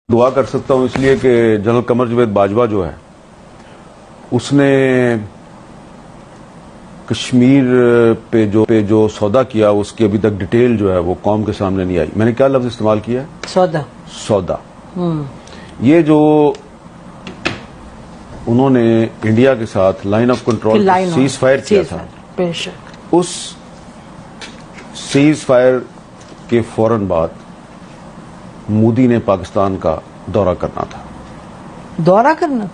दुआ कर सकता हूं इसलिए कि जनरल कमर जावेद बाजवा जो है उसने कश्मीर पे जो सौदा किया उसकी अभी तक डिटेल जो है वो कौम के सामने नहीं आई। मैंने क्या लफ्ज इस्तेमाल किया है? सौदा। ये जो उन्होंने इंडिया के साथ line of control cease fire किया था, उस सीज फायर के फौरन बाद मोदी ने पाकिस्तान का दौरा करना,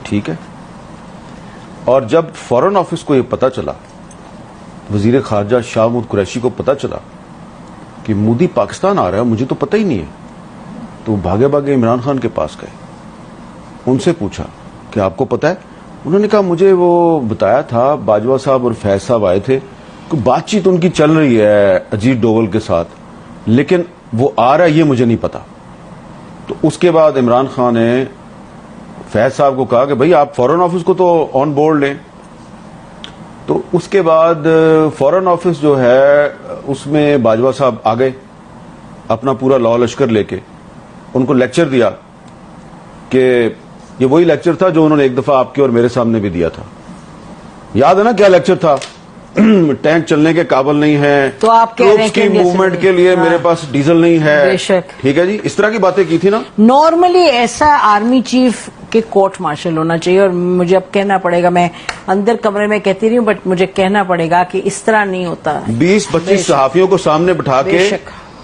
ठीक है। और जब फॉरेन ऑफिस को यह पता चला, वजीर खारजा शाह महमूद कुरैशी को पता चला कि मोदी पाकिस्तान आ रहा है, मुझे तो पता ही नहीं है, तो भागे भागे इमरान खान के पास गए, उनसे पूछा कि आपको पता है? उन्होंने कहा मुझे वो बताया था, बाजवा साहब और फैज साहब आए थे, बातचीत उनकी चल रही है अजीत डोवल के साथ, लेकिन वो आ रहा है ये मुझे नहीं पता। तो उसके बाद इमरान खान ने फैज साहब को कहा कि भाई आप फॉरेन ऑफिस को तो ऑन बोर्ड लें। तो उसके बाद फॉरेन ऑफिस जो है उसमें बाजवा साहब आ गए अपना पूरा लॉ लश्कर लेके, उनको लेक्चर दिया कि ये वही लेक्चर था जो उन्होंने एक दफा आपके और मेरे सामने भी दिया था। याद है ना क्या लेक्चर था? टैंक चलने के काबिल नहीं है, तो आप कह रहे हैं की मूवमेंट के लिए मेरे पास डीजल नहीं है, ठीक है जी, इस तरह की बातें की थी ना। नॉर्मली ऐसा आर्मी चीफ के कोर्ट मार्शल होना चाहिए, और मुझे अब कहना पड़ेगा, मैं अंदर कमरे में कहती रही हूँ बट मुझे कहना पड़ेगा कि इस तरह नहीं होता। 20-25 सहाफियों को सामने बिठा के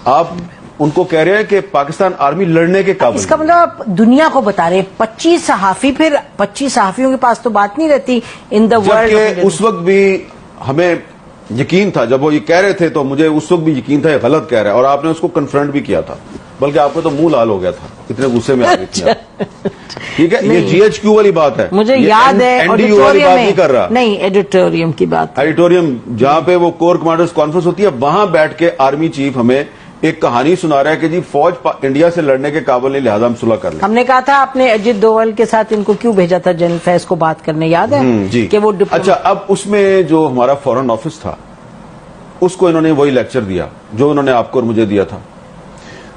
आप उनको कह रहे हैं कि पाकिस्तान आर्मी लड़ने के काबिल। इसका मतलब आप दुनिया को बता रहे हैं 25 सहाफी, फिर 25 सहाफियों के पास तो बात नहीं रहती इन द वर्ल्ड। उस वक्त भी हमें यकीन था, जब वो ये कह रहे थे तो मुझे उस वक्त भी यकीन था ये गलत कह रहा है, और आपने उसको कन्फ्रंट भी किया था, बल्कि आपको तो मुंह लाल हो गया था, इतने गुस्से में आ गई थी। ठीक है, ये GHQ वाली बात है, मुझे याद है, NDU वाली बात नहीं कर रहा, नहीं एडिटोरियम की बात, एडिटोरियम जहां पे वो कोर कमांडर्स कॉन्फ्रेंस होती है, वहां बैठ के आर्मी चीफ हमें एक कहानी सुना रहा है कि जी फौज इंडिया से लड़ने के काबिल नहीं, लिहाजा हम सुलह कर लें। हमने कहा था आपने अजीत डोवल के साथ इनको क्यों भेजा था जनरल फैज को बात करने, याद है? जी। कि वो अच्छा, अब उसमें जो हमारा फॉरेन ऑफिस था उसको इन्होंने वही लेक्चर दिया जो उन्होंने आपको और मुझे दिया था।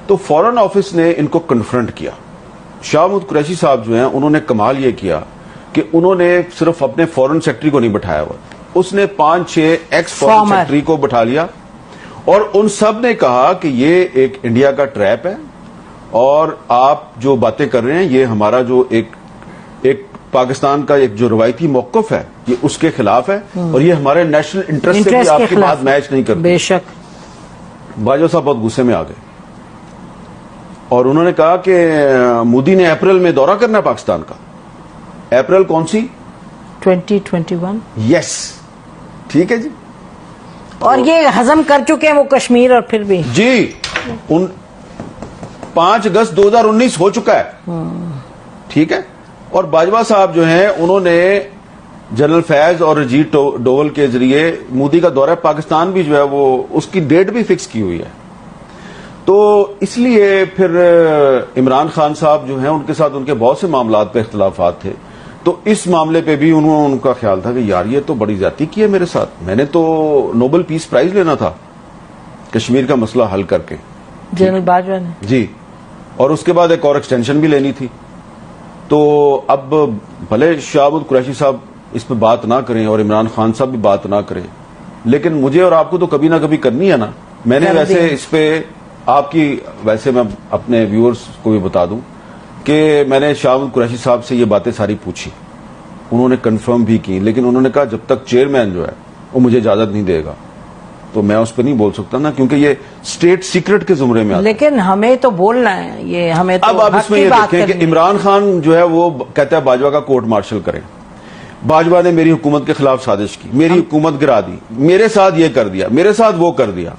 तो फॉरेन ऑफिस ने इनको कन्फ्रंट किया। शाह महमूद कुरैशी साहब जो हैं उन्होंने कमाल ये किया कि उन्होंने सिर्फ अपने फॉरेन सेक्रेटरी को नहीं बैठाया हुआ, उसने 5-6 एक्स फॉरेन सेक्रेटरी को बैठा लिया, और उन सब ने कहा कि ये एक इंडिया का ट्रैप है, और आप जो बातें कर रहे हैं ये हमारा जो एक पाकिस्तान का एक जो रवायती मौकफ है ये उसके खिलाफ है, और ये हमारे नेशनल इंटरेस्ट से भी आपकी बात मैच नहीं करती। बेशक। बाजवा साहब बहुत गुस्से में आ गए और उन्होंने कहा कि मोदी ने अप्रैल में दौरा करना है पाकिस्तान का। अप्रैल कौन सी? 2021। यस, ठीक है जी। और ये हजम कर चुके हैं वो कश्मीर, और फिर भी जी 5 अगस्त 2019 हो चुका है, ठीक है। और बाजवा साहब जो हैं उन्होंने जनरल फैज और अजीत डोवल के जरिए मोदी का दौरा पाकिस्तान भी जो है वो उसकी डेट भी फिक्स की हुई है। तो इसलिए फिर इमरान खान साहब जो हैं उनके साथ उनके बहुत से मामलात पे इख्तिलाफात थे, तो इस मामले पे भी उनका ख्याल था कि यार ये तो बड़ी ज्यादती की है मेरे साथ, मैंने तो नोबेल पीस प्राइज लेना था कश्मीर का मसला हल करके, जनरल बाजवा ने जी, और उसके बाद एक और एक्सटेंशन भी लेनी थी। तो अब भले शाह महमूद कुरैशी साहब इस पे बात ना करें और इमरान खान साहब भी बात ना करें, लेकिन मुझे और आपको तो कभी ना कभी करनी है ना। मैंने वैसे इस पे आपकी, वैसे मैं अपने व्यूअर्स को भी बता दूं कि मैंने शाह महमूद कुरैशी साहब से ये बातें सारी पूछी, उन्होंने कंफर्म भी की, लेकिन उन्होंने कहा जब तक चेयरमैन जो है वो मुझे इजाजत नहीं देगा तो मैं उस पर नहीं बोल सकता ना, क्योंकि ये स्टेट सीक्रेट के जुमरे में आता है। लेकिन हमें तो बोलना है, ये हमें तो अब आप इसमें ये देखें कि इमरान खान जो है वो कहता है बाजवा का कोर्ट मार्शल करें, बाजवा ने मेरी हुकूमत के खिलाफ साजिश की, मेरी हुकूमत गिरा दी, मेरे साथ ये कर दिया, मेरे साथ वो कर दिया।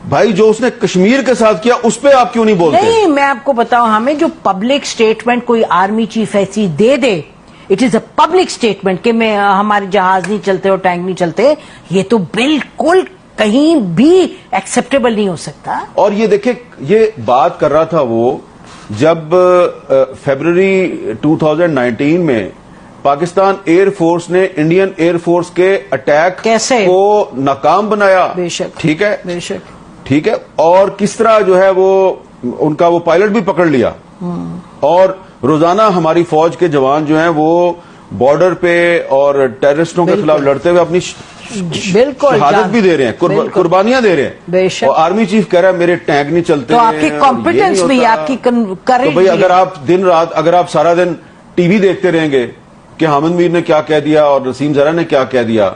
भाई जो उसने कश्मीर के साथ किया उस पर आप क्यों नहीं बोलते? नहीं, मैं आपको बताऊं, हमें जो पब्लिक स्टेटमेंट कोई आर्मी चीफ ऐसी दे, it is a public statement कि मैं हमारे जहाज नहीं चलते और टैंक नहीं चलते, ये तो बिल्कुल कहीं भी एक्सेप्टेबल नहीं हो सकता। और ये देखे, ये बात कर रहा था वो जब फरवरी 2019 में पाकिस्तान एयरफोर्स ने इंडियन एयरफोर्स के अटैक को नाकाम बनाया, बेशक, ठीक है, बेशक, ठीक है, और किस तरह जो है वो उनका वो पायलट भी पकड़ लिया। और रोजाना हमारी फौज के जवान जो हैं वो बॉर्डर पे और टेररिस्टों के खिलाफ लड़ते हुए अपनी बिल्कुल शहादत भी दे रहे हैं, कुर्बानियां दे रहे हैं। बेशक। और आर्मी चीफ कह रहा है मेरे टैंक नहीं चलते तो हैं, आपकी और ये कॉम्पिटेंस नहीं भी होता। आपकी करेंट तो भाई अगर आप दिन रात, अगर आप सारा दिन टीवी देखते रहेंगे कि हामिद मीर ने क्या कह दिया और नसीम जरा ने क्या कह दिया,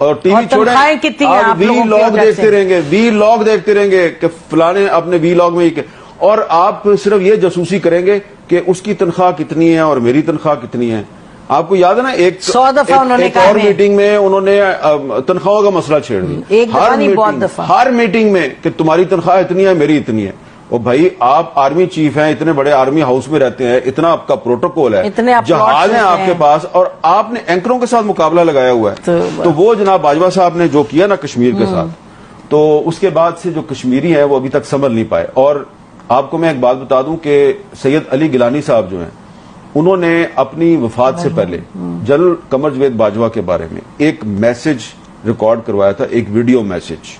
और टीवी छोड़े तनख्वाहें कितनी हैं आप वी लोगों की लॉग वजह देखते से? रहेंगे, वी लॉग देखते रहेंगे कि फलाने अपने वी लॉग में और आप सिर्फ ये जासूसी करेंगे कि उसकी तनख्वाह कितनी है और मेरी तनख्वाह कितनी है। आपको याद है ना, 100 दफा उन्होंने एक कहा और है। मीटिंग में उन्होंने तनख्वाहों का मसला छेड़ दिया। एक दफा नहीं, बहुत दफा। हर मीटिंग में कि तुम्हारी तनख्वाह इतनी है, मेरी इतनी है। और भाई आप आर्मी चीफ हैं, इतने बड़े आर्मी हाउस में रहते हैं, इतना आपका प्रोटोकॉल है, इतने आप जहाज प्लॉट्स है आपके हैं। पास, और आपने एंकरों के साथ मुकाबला लगाया हुआ है। तो वो जनाब बाजवा साहब ने जो किया ना कश्मीर के साथ, तो उसके बाद से जो कश्मीरी है वो अभी तक संभल नहीं पाए। और आपको मैं एक बात बता दूं कि सैयद अली गिलानी साहब जो हैं, उन्होंने अपनी वफात से पहले जनरल कमर जवेद बाजवा के बारे में एक मैसेज रिकॉर्ड करवाया था, एक वीडियो मैसेज।